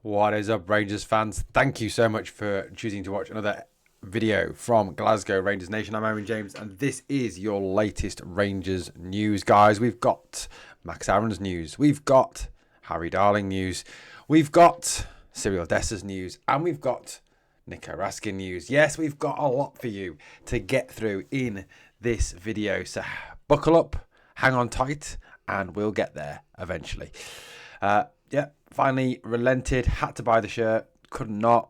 What is up, Rangers fans? Thank you so much for choosing to watch another video from Glasgow Rangers Nation. I'm Aaron James, and this is your latest Rangers news, guys. We've got Max Aaron's news, we've got Harry Darling news, we've got Cyriel Dessers news, and we've got Nico Raskin news. Yes, we've got a lot for you to get through in this video, so buckle up, hang on tight, and we'll get there eventually. Finally relented, had to buy the shirt, could not.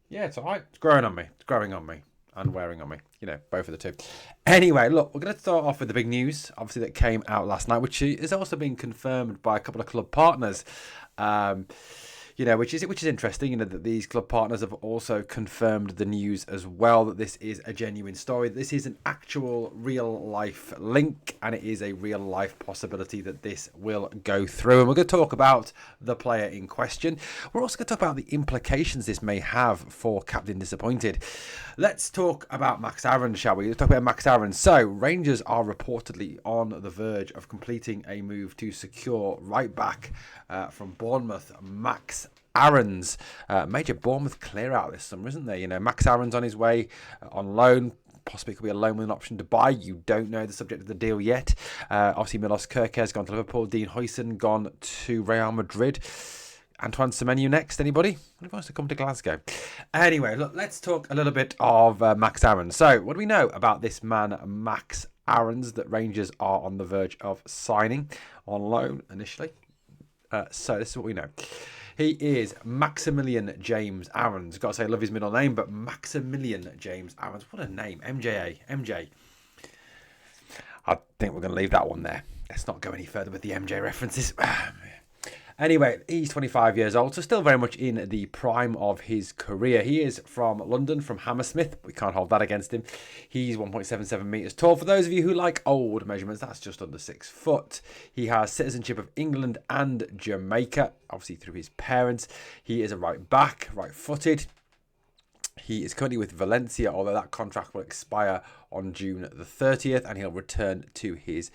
It's all right. It's growing on me. It's growing on me and wearing on me. You know, both of the two. Anyway, look, we're going to start off with the big news, obviously, that came out last night, which is also being confirmed by a couple of club partners. Which is interesting, that these club partners have also confirmed the news as well, that this is a genuine story. This is an actual real life link, and it is a real life possibility that this will go through. And we're going to talk about the player in question. We're also going to talk about the implications this may have for Captain Disappointed. Let's talk about Max Aaron, shall we? Let's talk about Max Aaron. So, Rangers are reportedly on the verge of completing a move to secure right back from Bournemouth, Max Aaron's major Bournemouth clear out this summer, isn't there? Max Aaron's on his way on loan. Possibly could be a loan with an option to buy. You don't know the subject of the deal yet. Obviously, Milos Kerkez gone to Liverpool. Dean Huijsen gone to Real Madrid. Antoine Semenyo next. Anybody? Who wants to come to Glasgow? Anyway, look, let's talk a little bit of Max Aaron. So, what do we know about this man, Max Aaron's, that Rangers are on the verge of signing on loan initially? So, this is what we know. He is Maximilian James Aarons. Got to say, I love his middle name, but Maximilian James Aarons. What a name. MJ. I think we're going to leave that one there. Let's not go any further with the MJ references. Anyway, he's 25 years old, so still very much in the prime of his career. He is from London, from Hammersmith. We can't hold that against him. He's 1.77 metres tall. For those of you who like old measurements, that's just under 6 foot. He has citizenship of England and Jamaica, obviously through his parents. He is a right back, right-footed. He is currently with Valencia, although that contract will expire on June the 30th, and he'll return to his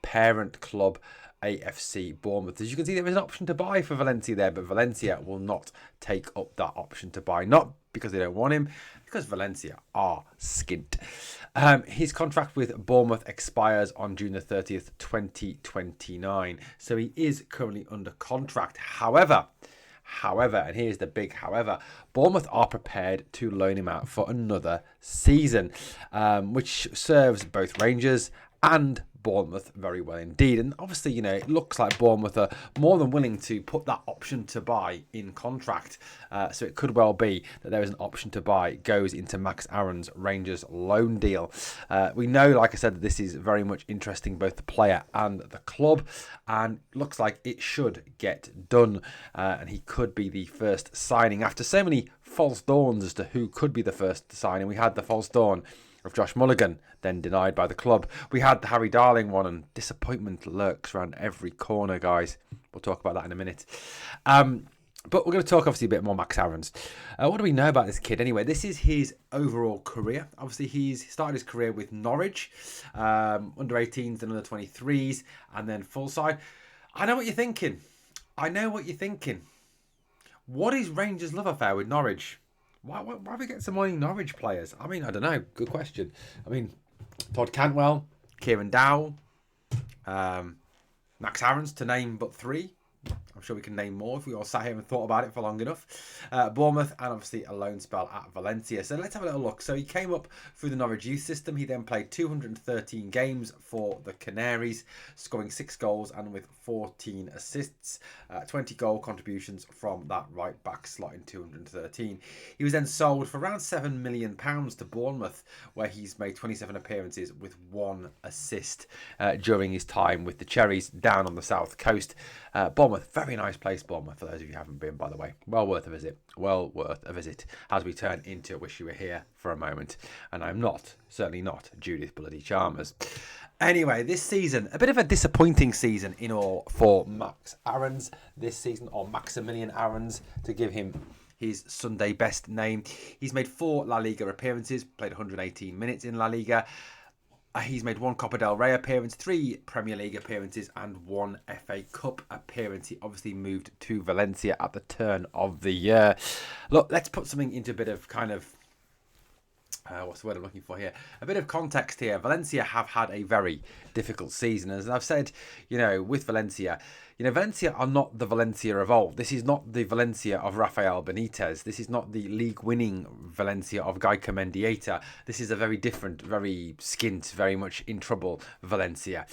parent club, AFC Bournemouth. As you can see, there is an option to buy for Valencia there, but Valencia will not take up that option to buy. Not because they don't want him, because Valencia are skint. His contract with Bournemouth expires on June the 30th, 2029. So he is currently under contract. However, and here's the big however, Bournemouth are prepared to loan him out for another season, which serves both Rangers and Bournemouth very well indeed. And obviously, it looks like Bournemouth are more than willing to put that option to buy in contract. So it could well be that there is an option to buy goes into Max Aaron's Rangers loan deal. We know, like I said, that this is very much interesting, both the player and the club, and looks like it should get done. And he could be the first signing after so many false dawns as to who could be the first signing. We had the false dawn of Josh Mulligan, then denied by the club. We had the Harry Darling one, and disappointment lurks around every corner, guys. We'll talk about that in a minute. But we're going to talk, obviously, a bit more Max Aaron's. What do we know about this kid anyway? This is his overall career. Obviously, he's started his career with Norwich, under 18s and under 23s, and then full side. I know what you're thinking. What is Rangers' love affair with Norwich? Why are we getting some more Norwich players? I mean, I don't know. Good question. I mean, Todd Cantwell, Kieran Dowell, Max Aaron's, to name but 3. I'm sure we can name more if we all sat here and thought about it for long enough. Bournemouth, and obviously a loan spell at Valencia. So let's have a little look. So he came up through the Norwich youth system. He then played 213 games for the Canaries, scoring 6 goals and with 14 assists. 20 goal contributions from that right back slot in 213. He was then sold for around £7 million to Bournemouth, where he's made 27 appearances with 1 assist during his time with the Cherries down on the south coast. Bournemouth, very nice place, Bournemouth, for those of you who haven't been, by the way. Well worth a visit, as we turn into Wish You Were Here for a moment. And I'm certainly not Judith Bloody Chalmers. Anyway, this season, a bit of a disappointing season in all for Max Aaron's this season, or Maximilian Aaron's, to give him his Sunday best name. He's made 4 La Liga appearances, played 118 minutes in La Liga. He's made 1 Copa del Rey appearance, 3 Premier League appearances, and 1 FA Cup appearance. He obviously moved to Valencia at the turn of the year. Look, let's put something into a bit of kind of what's the word I'm looking for here? A bit of context here. Valencia have had a very difficult season. As I've said, with Valencia, Valencia are not the Valencia of old. This is not the Valencia of Rafael Benitez. This is not the league-winning Valencia of Gaika Mendieta. This is a very different, very skint, very much in trouble Valencia.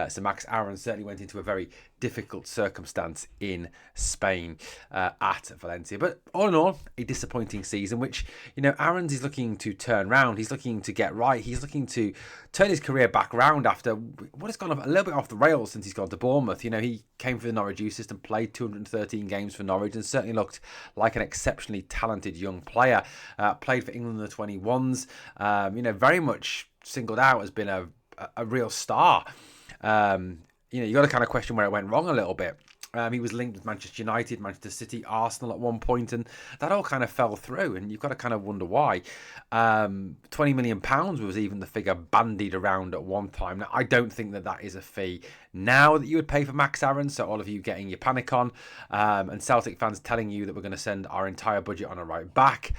So Max Aarons certainly went into a very difficult circumstance in Spain at Valencia. But all in all, a disappointing season, which, Aarons is looking to turn round. He's looking to get right. He's looking to turn his career back round after what has gone a little bit off the rails since he's gone to Bournemouth. He came for the Norwich youth system, played 213 games for Norwich, and certainly looked like an exceptionally talented young player. Played for England in the 21s. Very much singled out as being a real star. You got to kind of question where it went wrong a little bit. He was linked with Manchester United, Manchester City, Arsenal at one point, and that all kind of fell through, and you've got to kind of wonder why. £20 million was even the figure bandied around at one time. Now, I don't think that is a fee now that you would pay for Max Aarons, so all of you getting your panic on, and Celtic fans telling you that we're going to send our entire budget on a right back.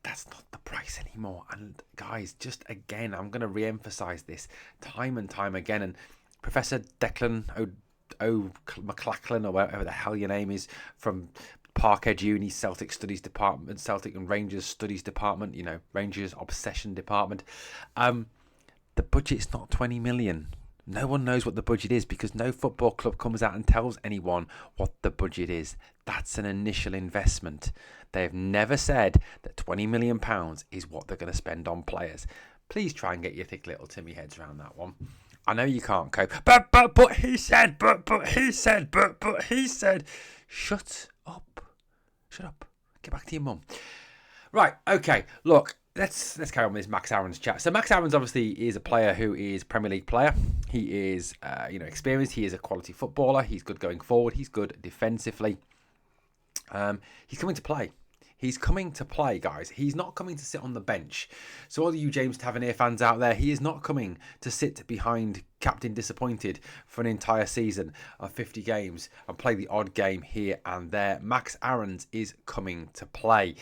That's not the price anymore. And guys, just again, I'm going to re-emphasise this time and time again, and Professor Declan McLachlan, or whatever the hell your name is, from Parkhead Uni Celtic Studies Department, Celtic and Rangers Studies Department, Rangers Obsession Department. The budget's not 20 million. No one knows what the budget is because no football club comes out and tells anyone what the budget is. That's an initial investment. They've never said that £20 million is what they're going to spend on players. Please try and get your thick little Timmy heads around that one. I know you can't cope. But he said, but he said. Shut up. Get back to your mum. Right, okay. Look, let's carry on with this Max Aarons chat. So Max Aarons obviously is a player who is Premier League player. He is, experienced. He is a quality footballer. He's good going forward. He's good defensively. He's coming to play. He's coming to play, guys. He's not coming to sit on the bench. So all you James Tavernier fans out there, he is not coming to sit behind Captain Disappointed for an entire season of 50 games and play the odd game here and there. Max Aarons is coming to play.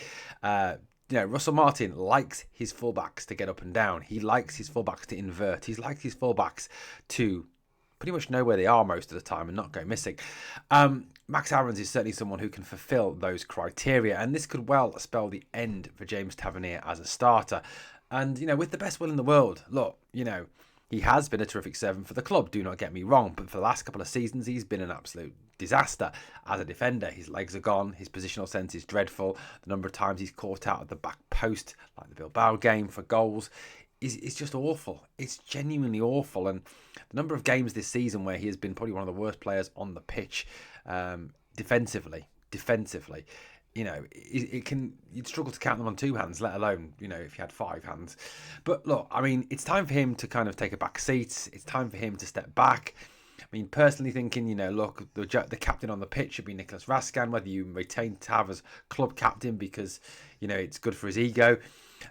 Russell Martin likes his fullbacks to get up and down. He likes his fullbacks to invert. He likes his fullbacks to pretty much know where they are most of the time and not go missing. Max Aarons is certainly someone who can fulfill those criteria, and this could well spell the end for James Tavernier as a starter. And, with the best will in the world, look, he has been a terrific servant for the club, do not get me wrong, but for the last couple of seasons, he's been an absolute disaster as a defender. His legs are gone, his positional sense is dreadful. The number of times he's caught out at the back post, like the Bilbao game, for goals, is just awful. It's genuinely awful. And the number of games this season where he has been probably one of the worst players on the pitch, defensively, you'd struggle to count them on 2 hands, let alone, if you had 5 hands. But look, it's time for him to kind of take a back seat. It's time for him to step back. Personally thinking, look, the captain on the pitch should be Nicholas Raskin, whether you retain Tav as club captain because, it's good for his ego.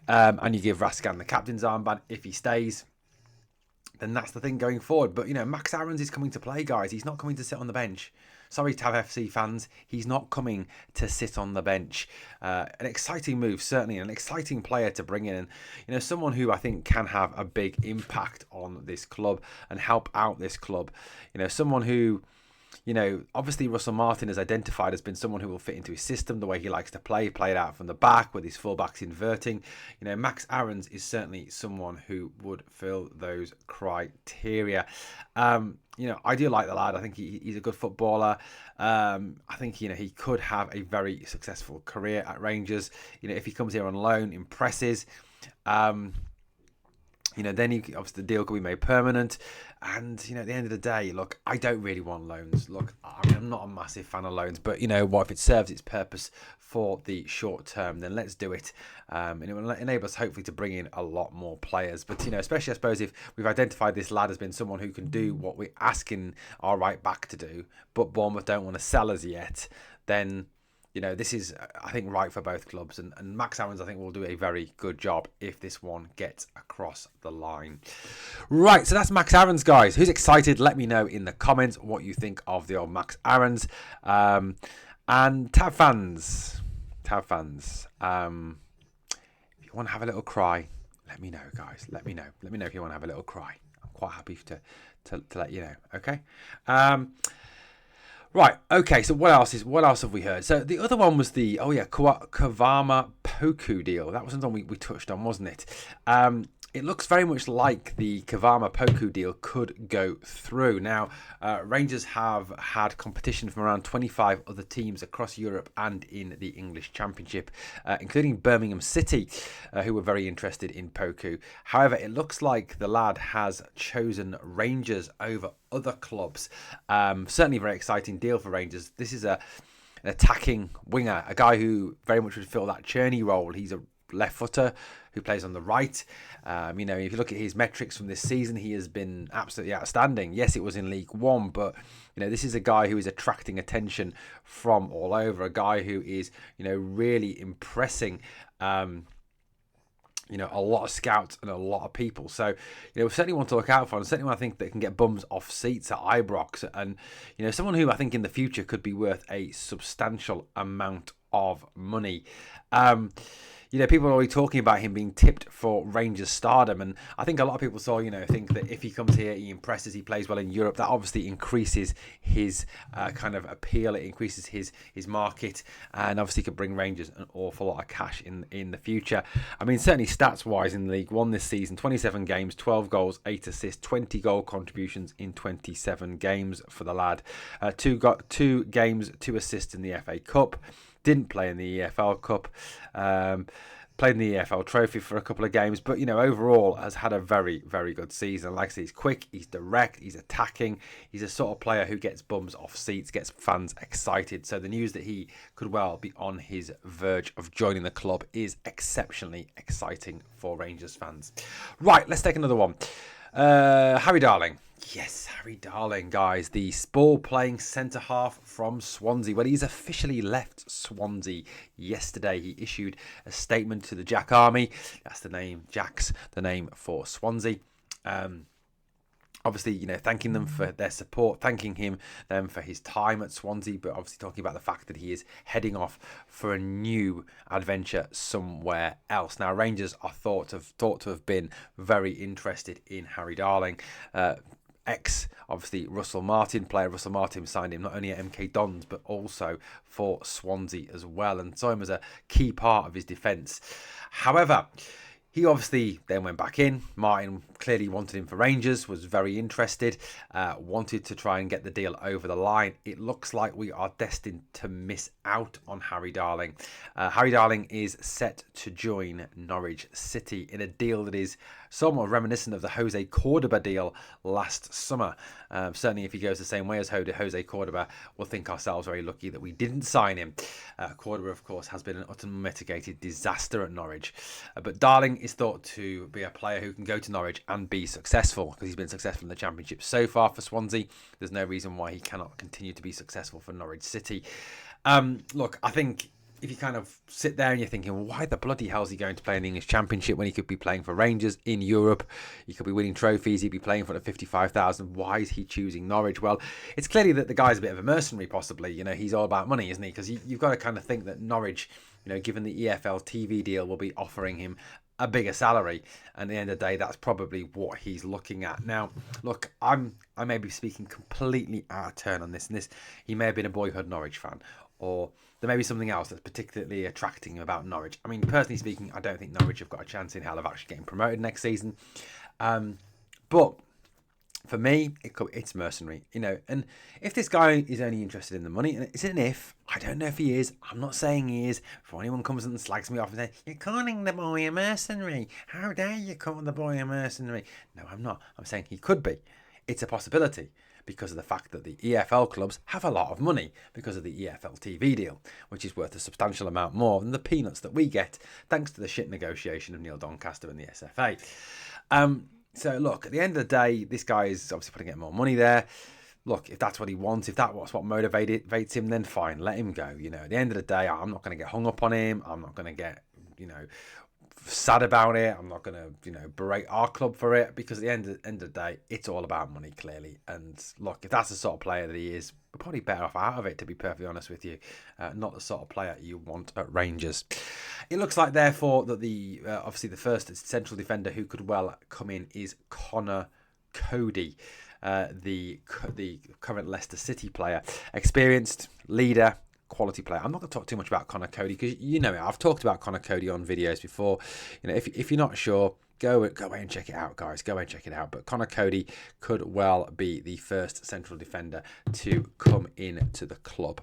And you give Raskin the captain's armband if he stays. Then that's the thing going forward. But, Max Aarons is coming to play, guys. He's not coming to sit on the bench. Sorry, Tav FC fans. He's not coming to sit on the bench. An exciting move, certainly. An exciting player to bring in. And, someone who I think can have a big impact on this club and help out this club. Someone who... obviously Russell Martin is identified as being someone who will fit into his system, the way he likes to play it out from the back with his fullbacks inverting. Max Aarons is certainly someone who would fill those criteria. I do like the lad. I think he's a good footballer. I think, he could have a very successful career at Rangers. If he comes here on loan, impresses. Then obviously the deal could be made permanent. And, at the end of the day, look, I don't really want loans. Look, I'm not a massive fan of loans, but what, if it serves its purpose for the short term, then let's do it. And it will enable us hopefully to bring in a lot more players. But, especially I suppose if we've identified this lad as being someone who can do what we're asking our right back to do, but Bournemouth don't want to sell as yet, then... this is, I think, right for both clubs. And Max Aarons, I think, will do a very good job if this one gets across the line. Right, so that's Max Aarons, guys. Who's excited? Let me know in the comments what you think of the old Max Aarons. And Tav fans, if you want to have a little cry, let me know, guys. Let me know if you want to have a little cry. I'm quite happy to let you know. Okay. Right. Okay. So what else have we heard? So the other one was the Kavama Poku deal. That was something we touched on, wasn't it? It looks very much like the Kavama Poku deal could go through. Now, Rangers have had competition from around 25 other teams across Europe and in the English Championship, including Birmingham City, who were very interested in Poku. However, it looks like the lad has chosen Rangers over other clubs. Certainly a very exciting deal for Rangers. This is an attacking winger, a guy who very much would fill that Cherney role. He's a left footer who plays on the right. If you look at his metrics from this season, he has been absolutely outstanding. Yes, it was in League One, but this is a guy who is attracting attention from all over. A guy who is really impressing a lot of scouts and a lot of people. So, we certainly want to look out for, and certainly I think that can get bums off seats at Ibrox, and someone who I think in the future could be worth a substantial amount of money. People are already talking about him being tipped for Rangers stardom, and I think a lot of people think that if he comes here, he impresses, he plays well in Europe, that obviously increases his kind of appeal, it increases his market, and obviously could bring Rangers an awful lot of cash in the future. I mean, certainly stats-wise in League One this season, 27 games, 12 goals, 8 assists, 20 goal contributions in 27 games for the lad. 2 games, 2 assists in the FA Cup. Didn't play in the EFL Cup, played in the EFL Trophy for a couple of games, but overall has had a very, very good season. Like I say, he's quick, he's direct, he's attacking, he's a sort of player who gets bums off seats, gets fans excited. So the news that he could well be on his verge of joining the club is exceptionally exciting for Rangers fans. Right, let's take another one. Harry Darling. Yes, Harry Darling, guys, the ball-playing centre-half from Swansea. Well, he's officially left Swansea yesterday. He issued a statement to the Jack Army. That's the name, Jack's the name for Swansea. Obviously, thanking them for their support, thanking them for his time at Swansea, but obviously talking about the fact that he is heading off for a new adventure somewhere else. Now, Rangers are thought to have been very interested in Harry Darling. Obviously, Russell Martin signed him not only at MK Dons but also for Swansea as well, and saw him as a key part of his defence. However, he obviously then went back in. Martin clearly wanted him for Rangers, was very interested, wanted to try and get the deal over the line. It looks like we are destined to miss out on Harry Darling. Harry Darling is set to join Norwich City in a deal that is somewhat reminiscent of the Jose Cordoba deal last summer. Certainly if he goes the same way as Jose Cordoba, we'll think ourselves very lucky that we didn't sign him. Cordoba, of course, has been an unmitigated disaster at Norwich. But Darling is thought to be a player who can go to Norwich and be successful, because he's been successful in the Championship so far for Swansea. There's no reason why he cannot continue to be successful for Norwich City. Look, I think if you kind of sit there and you're thinking, well, why the bloody hell is he going to play in the English Championship when he could be playing for Rangers in Europe? He could be winning trophies. He'd be playing for the 55,000. Why is he choosing Norwich? Well, it's clearly that the guy's a bit of a mercenary, possibly. He's all about money, isn't he? Because you've got to kind of think that Norwich, given the EFL TV deal, will be offering him a bigger salary, and at the end of the day, that's probably what he's looking at. Now, look, I may be speaking completely out of turn on this, and he may have been a boyhood Norwich fan, or there may be something else that's particularly attracting him about Norwich. I mean, personally speaking, I don't think Norwich have got a chance in hell of actually getting promoted next season, but for me, it's mercenary, and if this guy is only interested in the money, and it's an if, I don't know if he is, I'm not saying he is. If anyone comes and slags me off and says, you're calling the boy a mercenary, how dare you call the boy a mercenary? No, I'm not. I'm saying he could be. It's a possibility, because of the fact that the EFL clubs have a lot of money because of the EFL TV deal, which is worth a substantial amount more than the peanuts that we get, thanks to the shit negotiation of Neil Doncaster and the SFA. So look, at the end of the day, this guy is obviously putting in more money there. look, if that's what he wants, if that's what motivates him, then fine, let him go. At the end of the day, I'm not going to get hung up on him. I'm not going to get, sad about it. I'm not going to, berate our club for it, because at the end of the day, it's all about money, clearly. And look, if that's the sort of player that he is, we're probably better off out of it, to be perfectly honest with you. Not the sort of player you want at Rangers. It looks like, therefore, that obviously the first central defender who could well come in is Connor Cody. The current Leicester City player, experienced leader, quality player. I'm not going to talk too much about Connor Cody, because I've talked about Connor Cody on videos before. If you're not sure, go away and check it out, guys. Go away and check it out. But Connor Cody could well be the first central defender to come into the club.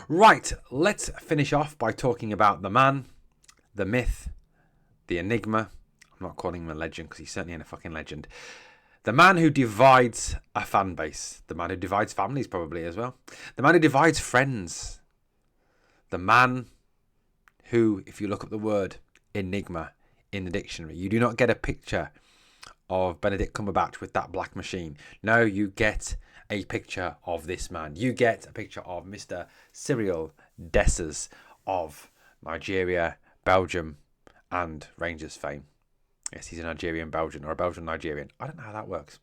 Right, let's finish off by talking about the man, the myth, the enigma. I'm not calling him a legend, because he's certainly ain't a fucking legend. The man who divides a fan base. The man who divides families, probably, as well. The man who divides friends. The man who, if you look up the word enigma in the dictionary, you do not get a picture of Benedict Cumberbatch with that black machine. No, you get a picture of this man. You get a picture of Mr. Cyriel Dessers of Nigeria, Belgium, and Rangers fame. Yes, he's a Nigerian Belgian, or a Belgian Nigerian. I don't know how that works.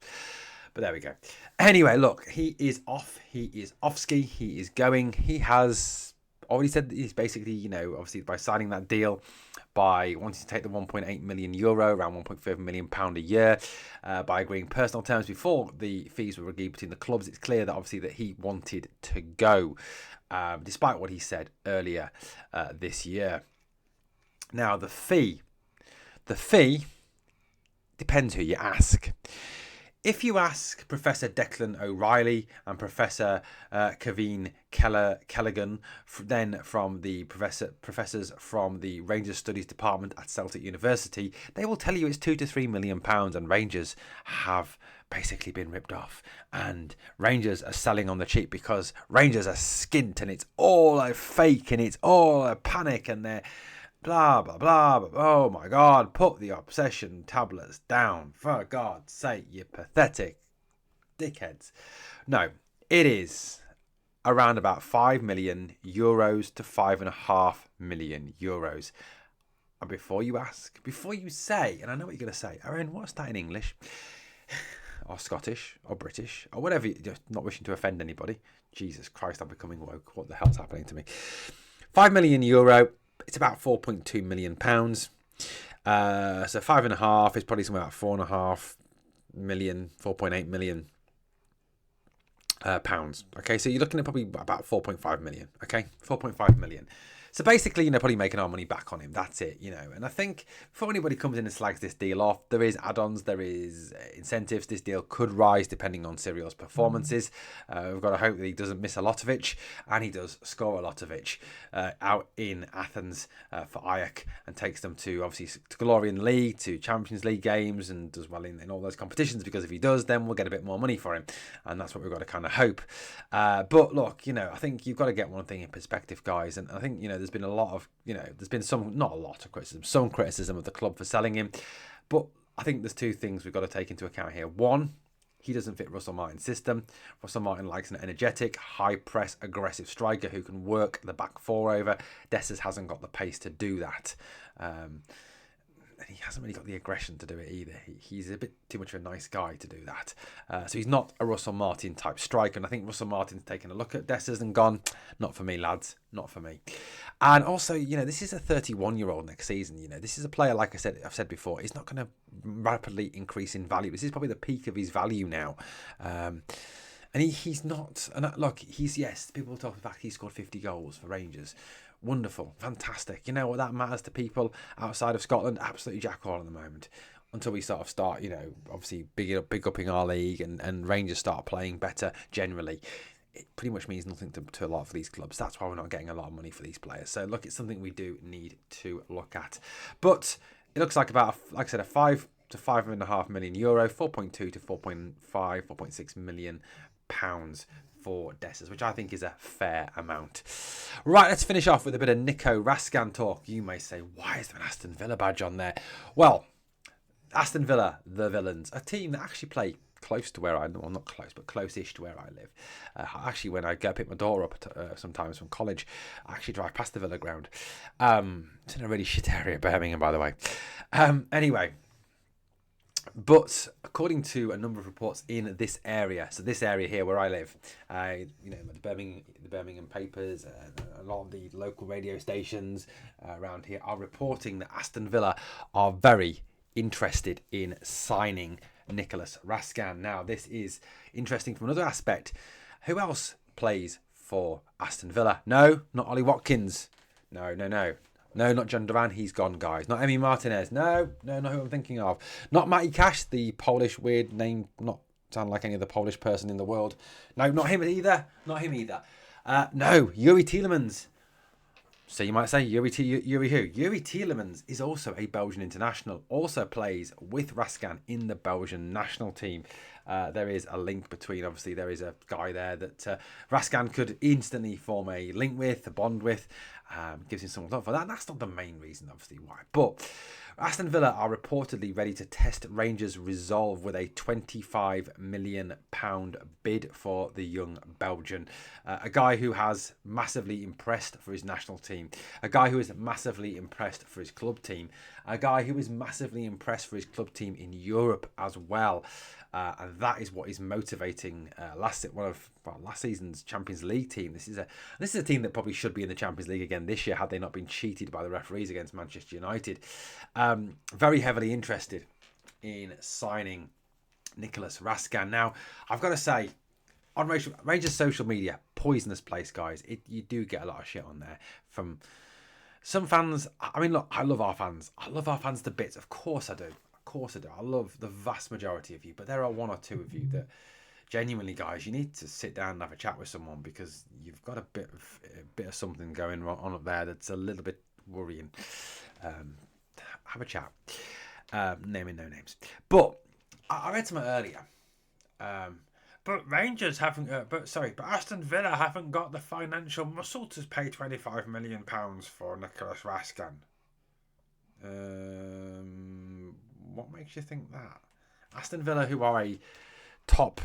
But there we go. Anyway, look, he is off. He is off ski. He is going. He has already said that he's basically, obviously by signing that deal, by wanting to take the €1.8 million, around £1.5 million a year, by agreeing personal terms before the fees were agreed between the clubs, it's clear that obviously that he wanted to go, despite what he said earlier this year. Now, the fee depends who you ask. If you ask Professor Declan O'Reilly and Professor Kaveen Callaghan, then from the professors from the Rangers Studies Department at Celtic University, they will tell you it's £2 to £3 million, and Rangers have basically been ripped off, and Rangers are selling on the cheap because Rangers are skint, and it's all a fake, and it's all a panic, and they're blah, blah, blah, blah. Oh my God, put the obsession tablets down. For God's sake, you pathetic dickheads. No, it is around about €5 million to €5.5 million. And before you ask, before you say, and I know what you're going to say, Aaron, what's that in English? Or Scottish, or British, or whatever, just not wishing to offend anybody. Jesus Christ, I'm becoming woke. What the hell's happening to me? €5 million. It's about £4.2 million. So 5.5 is probably somewhere about 4.5 million, 4.8 million pounds. Okay, so you're looking at probably about 4.5 million. Okay, 4.5 million. So basically, probably making our money back on him. That's it, And I think before anybody comes in and slags this deal off, there is add-ons, there is incentives. This deal could rise depending on Cyriel's performances. We've got to hope that he doesn't miss a Lotovic, and he does score a Lotovic out in Athens for Ajax, and takes them to, obviously, to glory in the league, to Champions League games, and does well in all those competitions, because if he does, then we'll get a bit more money for him. And that's what we've got to kind of hope. But look, I think you've got to get one thing in perspective, guys. And I think, there's been a lot of, there's been not a lot of criticism, some criticism of the club for selling him. But I think there's two things we've got to take into account here. One, he doesn't fit Russell Martin's system. Russell Martin likes an energetic, high-press, aggressive striker who can work the back four over. Dessers hasn't got the pace to do that. And he hasn't really got the aggression to do it either. He's a bit too much of a nice guy to do that. So he's not a Russell Martin type striker. And I think Russell Martin's taken a look at Dessers and gone, not for me, lads, not for me. And also, this is a 31-year-old next season. This is a player, like I've said before, he's not going to rapidly increase in value. This is probably the peak of his value now. And he's not. And look, yes, people talk about he scored 50 goals for Rangers. Wonderful, fantastic. You know what that matters to people outside of Scotland? Absolutely jack all at the moment. Until we sort of start, obviously big upping our league, and Rangers start playing better generally. It pretty much means nothing to a lot of these clubs. That's why we're not getting a lot of money for these players. So look, it's something we do need to look at. But it looks like about, like I said, a €5 to €5.5 million, 4.2 to 4.5, 4.6 million pounds for Dessers, which I think is a fair amount. Right, let's finish off with a bit of Nico Raskin talk. You may say, why is there an Aston Villa badge on there? Well, Aston Villa, the villains, a team that actually play close to where I live. Well, not close, but close-ish to where I live. Actually, when I go pick my daughter up sometimes from college, I actually drive past the Villa ground. It's in a really shit area, Birmingham, by the way. Anyway, but according to a number of reports in this area, so this area here where I live, the Birmingham papers, a lot of the local radio stations around here are reporting that Aston Villa are very interested in signing Nicholas Raskin. Now, this is interesting from another aspect. Who else plays for Aston Villa? No, not Ollie Watkins. No. No, not John Duran. He's gone, guys. Not Emi Martinez. No, not who I'm thinking of. Not Matty Cash, the Polish weird name, not sound like any other Polish person in the world. No, not him either. No, Yuri Tielemans. So you might say, Yuri who? Yuri Tielemans is also a Belgian international, also plays with Raskin in the Belgian national team. There is a link between, obviously, there is a guy there that Raskin could instantly form a link with, a bond with, gives him some love for that. That's not the main reason, obviously, why. But Aston Villa are reportedly ready to test Rangers' resolve with a £25 million bid for the young Belgian. A guy who has massively impressed for his national team. A guy who is massively impressed for his club team. A guy who is massively impressed for his club team in Europe as well. And that is what is motivating last season's Champions League team. This is a team that probably should be in the Champions League again this year had they not been cheated by the referees against Manchester United. Very heavily interested in signing Nicholas Raskin. Now, I've got to say, on Rangers social media, poisonous place, guys. You do get a lot of shit on there from some fans. I mean, look, I love our fans. I love our fans to bits. Of course I do. I love the vast majority of you, but there are one or two of you that genuinely, guys, you need to sit down and have a chat with someone because you've got a bit of something going on up there that's a little bit worrying. Have a chat. Naming no names. But I read something earlier. But Rangers haven't. But Aston Villa haven't got the financial muscle to pay £25 million for Nicholas Raskin. What makes you think that? Aston Villa, who are a top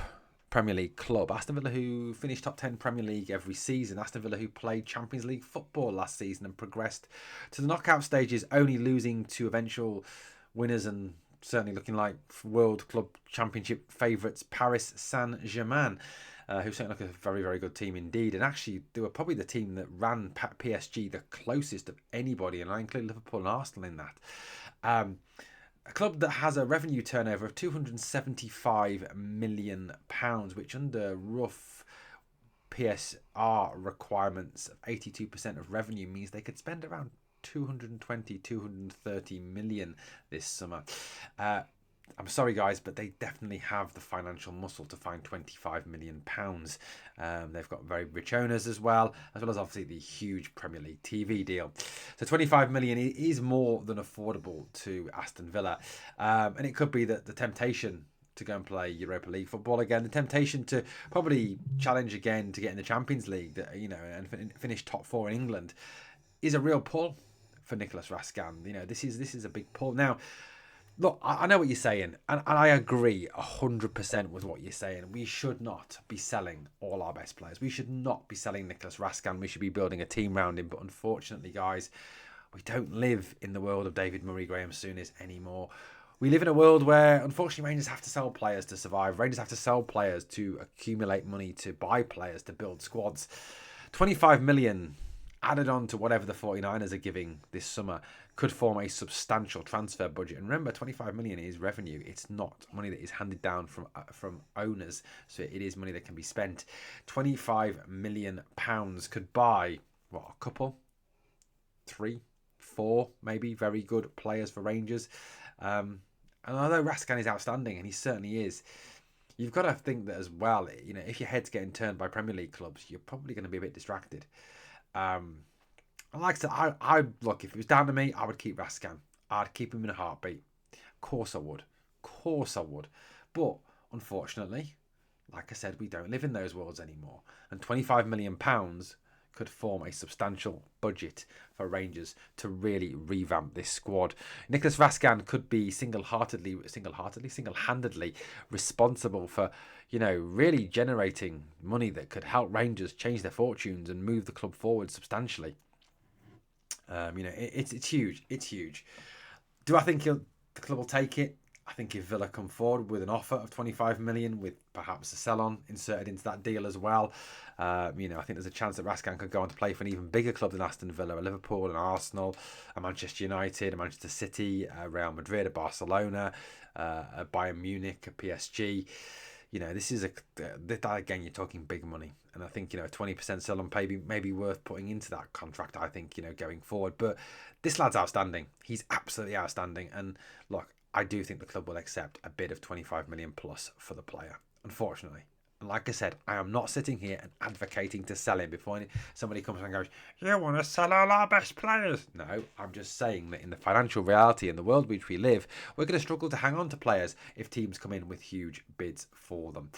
Premier League club. Aston Villa, who finished top 10 Premier League every season. Aston Villa, who played Champions League football last season and progressed to the knockout stages, only losing to eventual winners and certainly looking like World Club Championship favourites Paris Saint-Germain, who certainly look a very, very good team indeed. And actually, they were probably the team that ran PSG the closest of anybody, and I include Liverpool and Arsenal in that. A club that has a revenue turnover of £275 million, which under rough PSR requirements of 82% of revenue means they could spend around 230 million this summer. I'm sorry, guys, but they definitely have the financial muscle to find £25 million. They've got very rich owners as well as obviously the huge Premier League TV deal. So £25 million is more than affordable to Aston Villa. And it could be that the temptation to go and play Europa League football again, the temptation to probably challenge again to get in the Champions League, and finish top four in England, is a real pull for Nicholas Raskin. This is a big pull. Now, look, I know what you're saying, and I agree 100% with what you're saying. We should not be selling all our best players. We should not be selling Nicholas Raskin. We should be building a team around him. But unfortunately, guys, we don't live in the world of David Murray, Graham Souness anymore. We live in a world where, unfortunately, Rangers have to sell players to survive. Rangers have to sell players to accumulate money, to buy players, to build squads. 25 million added on to whatever the 49ers are giving this summer could form a substantial transfer budget. And remember, 25 million is revenue. It's not money that is handed down from owners. So it is money that can be spent. 25 million pounds could buy, a couple, 3, 4, maybe very good players for Rangers. And although Raskin is outstanding, and he certainly is, you've got to think that as well, if your head's getting turned by Premier League clubs, you're probably going to be a bit distracted. Like I said, I look, if it was down to me, I would keep Raskin. I'd keep him in a heartbeat. Of course I would. But unfortunately, like I said, we don't live in those worlds anymore. And £25 million could form a substantial budget for Rangers to really revamp this squad. Nicholas Raskin could be single-handedly responsible for, really generating money that could help Rangers change their fortunes and move the club forward substantially. It's huge. It's huge. Do I think the club will take it? I think if Villa come forward with an offer of 25 million with perhaps a sell-on inserted into that deal as well, I think there's a chance that Raskin could go on to play for an even bigger club than Aston Villa, a Liverpool, an Arsenal, a Manchester United, a Manchester City, a Real Madrid, a Barcelona, a Bayern Munich, a PSG. This is again, you're talking big money. And I think, a 20% sell-on pay may be worth putting into that contract, I think, going forward. But this lad's outstanding. He's absolutely outstanding. And look, I do think the club will accept a bid of 25 million plus for the player, unfortunately. And like I said, I am not sitting here and advocating to sell him before somebody comes and goes, you want to sell all our best players? No, I'm just saying that in the financial reality in the world which we live, we're going to struggle to hang on to players if teams come in with huge bids for them.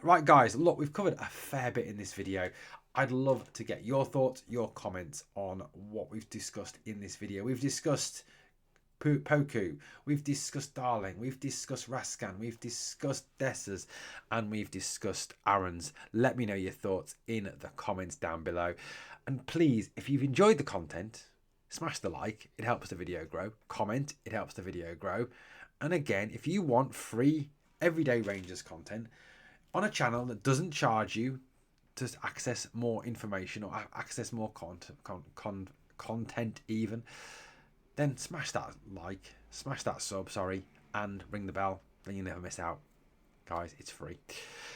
Right, guys, look, we've covered a fair bit in this video. I'd love to get your thoughts, your comments on what we've discussed in this video. We've discussed Poku, we've discussed Darling, we've discussed Raskin, we've discussed Dessers, and we've discussed Aarons. Let me know your thoughts in the comments down below. And please, if you've enjoyed the content, smash the like, it helps the video grow. Comment, it helps the video grow. And again, if you want free everyday Rangers content on a channel that doesn't charge you to access more information or access more content even, then smash that like, smash that sub, and ring the bell, then you never miss out. Guys, it's free.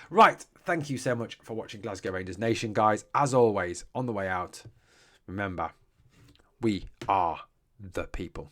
Right, thank you so much for watching Glasgow Rangers Nation, guys. As always, on the way out, remember, we are the people.